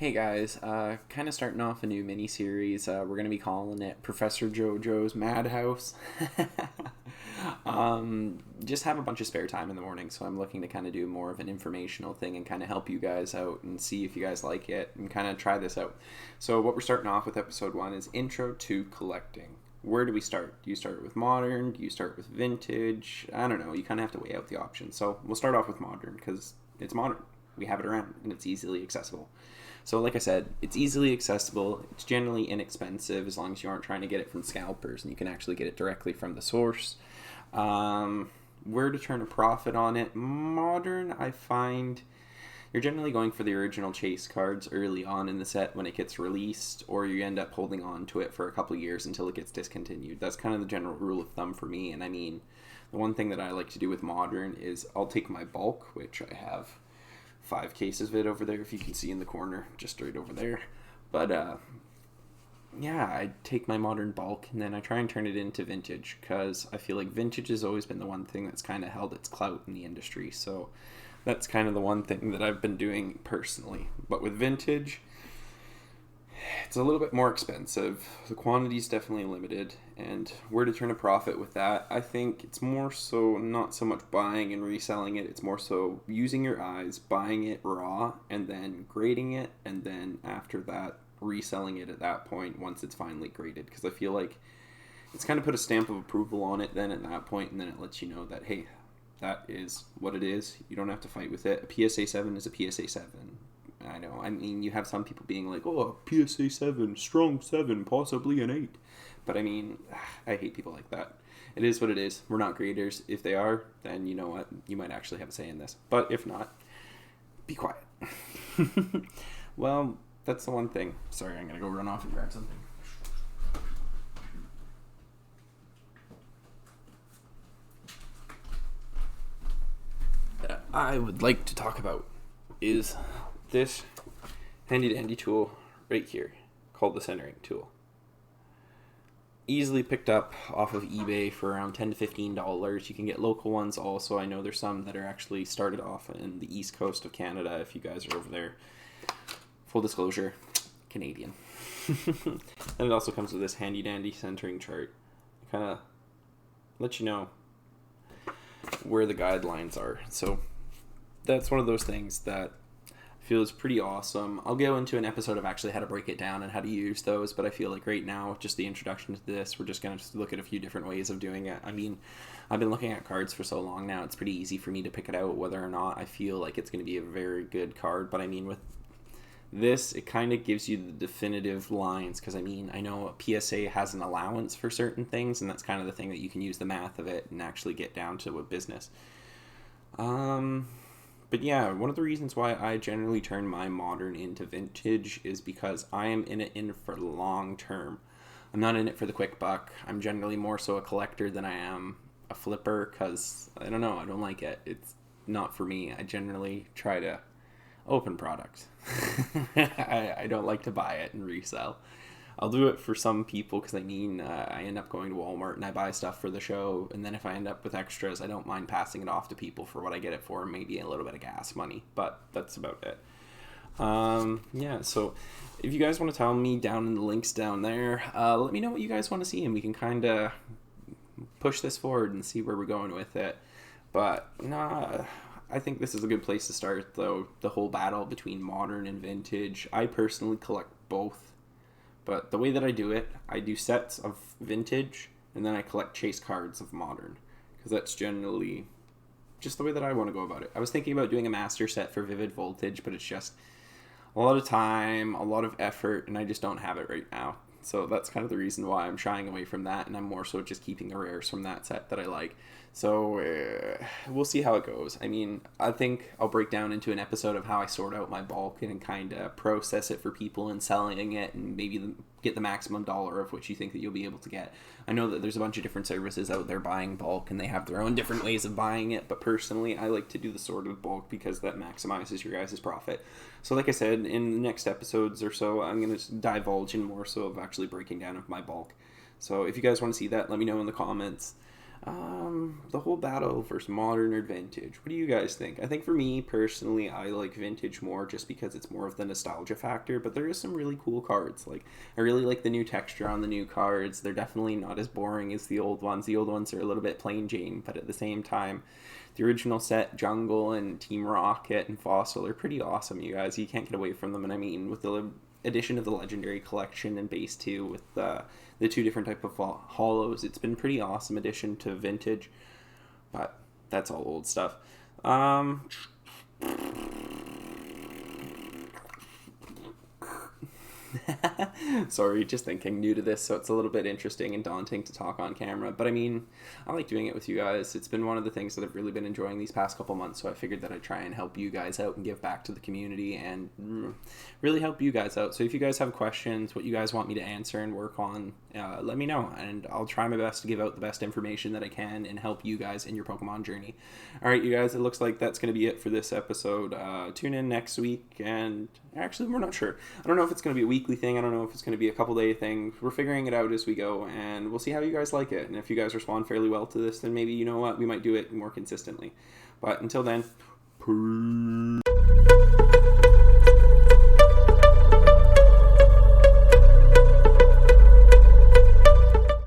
Hey guys, kind of starting off a new mini series. We're going to be calling it Professor JoJo's Madhouse. Just have a bunch of spare time in the morning, so I'm looking to kind of do more of an informational thing and kind of help you guys out and see if you guys like it and kind of try this out. So, what we're starting off with episode 1 is Intro to Collecting. Where do we start? Do you start with modern? Do you start with vintage? I don't know. You kind of have to weigh out the options. So, we'll start off with modern because it's modern. We have it around and it's easily accessible. So like I said, it's easily accessible, it's generally inexpensive as long as you aren't trying to get it from scalpers and you can actually get it directly from the source. Where to turn a profit on it? Modern, I find you're generally going for the original chase cards early on in the set when it gets released, or you end up holding on to it for a couple of years until it gets discontinued. That's kind of the general rule of thumb for me, and I mean, the one thing that I like to do with modern is I'll take my bulk, which I have 5 cases of it over there, if you can see in the corner, just right over there. But yeah, I take my modern bulk and then I try and turn it into vintage because I feel like vintage has always been the one thing that's kind of held its clout in the industry. So that's kind of the one thing that I've been doing personally. But with vintage, it's a little bit more expensive. The quantity is definitely limited, and where to turn a profit with that, I think it's more so not so much buying and reselling it, it's more so using your eyes, buying it raw, and then grading it, and then after that, reselling it at that point once it's finally graded, because I feel like it's kind of put a stamp of approval on it then at that point, and then it lets you know that, hey, that is what it is. You don't have to fight with it. A PSA 7 is a PSA 7. I know. I mean, you have some people being like, oh, PSA 7, strong 7, possibly an 8. But I mean, I hate people like that. It is what it is. We're not graders. If they are, then you know what? You might actually have a say in this. But if not, be quiet. Well, that's the one thing. Sorry, I'm going to go run off and grab something. That I would like to talk about is this handy dandy tool right here called the centering tool. Easily picked up off of eBay for around $10 to $15. You can get local ones also. I know there's some that are actually started off in the east coast of Canada if you guys are over there. Full disclosure, Canadian. And it also comes with this handy dandy centering chart. Kind of let you know where the guidelines are. So that's one of those things that feels pretty awesome. I'll go into an episode of actually how to break it down and how to use those, but I feel like right now, just the introduction to this, we're just going to look at a few different ways of doing it. I mean, I've been looking at cards for so long now, it's pretty easy for me to pick it out whether or not I feel like it's going to be a very good card, but I mean, with this, it kind of gives you the definitive lines, because I mean, I know PSA has an allowance for certain things, and that's kind of the thing that you can use the math of it and actually get down to a business. But yeah, one of the reasons why I generally turn my modern into vintage is because I am in it for long term. I'm not in it for the quick buck. I'm generally more so a collector than I am a flipper, because, I don't know, I don't like it. It's not for me. I generally try to open product. I don't like to buy it and resell. I'll do it for some people because I mean, I end up going to Walmart and I buy stuff for the show, and then if I end up with extras, I don't mind passing it off to people for what I get it for, maybe a little bit of gas money, but that's about it. Yeah, so if you guys want to tell me down in the links down there, let me know what you guys want to see, and we can kind of push this forward and see where we're going with it. But nah, I think this is a good place to start, though, the whole battle between modern and vintage. I personally collect both. But the way that I do it, I do sets of vintage, and then I collect chase cards of modern. Because that's generally just the way that I want to go about it. I was thinking about doing a master set for Vivid Voltage, but it's just a lot of time, a lot of effort, and I just don't have it right now. So that's kind of the reason why I'm shying away from that, and I'm more so just keeping the rares from that set that I like. So we'll see how it goes. I mean, I think I'll break down into an episode of how I sort out my bulk and kind of process it for people and selling it, and maybe get the maximum dollar of which you think that you'll be able to get. I know that there's a bunch of different services out there buying bulk, and they have their own different ways of buying it, but personally, I like to do the sorted bulk because that maximizes your guys' profit. So like I said, in the next episodes or so, I'm going to divulge in more so of actually breaking down of my bulk. So if you guys want to see that, let me know in the comments. The whole battle versus modern or vintage. What do you guys think? I think for me personally, I like vintage more just because it's more of the nostalgia factor, but there is some really cool cards. Like, I really like the new texture on the new cards. They're definitely not as boring as the old ones. The old ones are a little bit plain Jane, but at the same time, the original set, Jungle and Team Rocket and Fossil, are pretty awesome, you guys. You can't get away from them, and I mean, with the addition of the Legendary Collection and Base 2 with the two different type of hollows, it's been pretty awesome addition to vintage, but that's all old stuff. Sorry, just thinking, new to this, so it's a little bit interesting and daunting to talk on camera, but I mean, I like doing it with you guys. It's been one of the things that I've really been enjoying these past couple months, so I figured that I'd try and help you guys out and give back to the community and really help you guys out. So if you guys have questions, what you guys want me to answer and work on, let me know, and I'll try my best to give out the best information that I can and help you guys in your Pokemon journey. Alright, you guys, it looks like that's going to be it for this episode. Tune in next week, and actually, we're not sure. I don't know if it's going to be a weekly thing. I don't know if it's going to be a couple day thing. We're figuring it out as we go, and we'll see how you guys like it. And if you guys respond fairly well to this, then maybe, you know what, we might do it more consistently. But until then, peace.